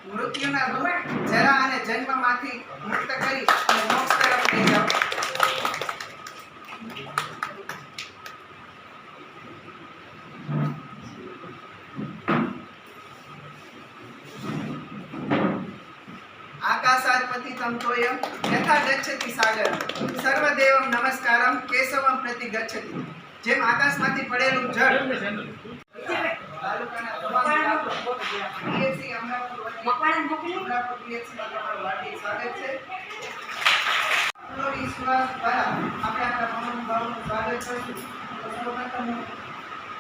મૃત્યુના દુઃખ જરા અને જન્મમાંથી મુક્ત કરી અને મોક્ષ તરફ લઈ જાઓ. आकाशात् पतितं तोयं यथा गच्छति सागरं सर्वदेवं नमस्कारं केशवं प्रति गच्छति. જેમ આકાશમાંથી પડેલું જળ તાલુકાના તમામ પીએસસી અમરાપુર પીએસસી માં તમારું હાર્દિક સ્વાગત છે. આપણો વિશ્વાસ દ્વારા આપણે આપણા મહાનુભાવોનું સ્વાગત કરીશું. સૌપ્રથમ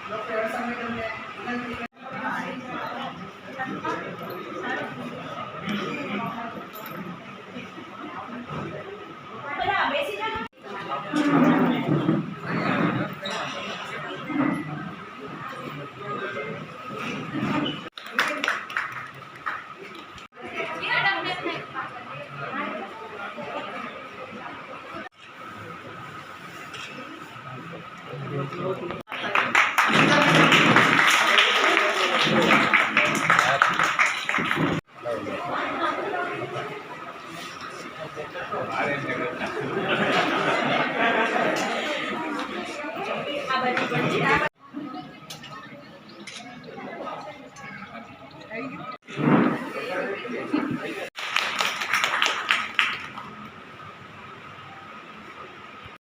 ડોક્ટર હર્ષા મેડમને વિનંતી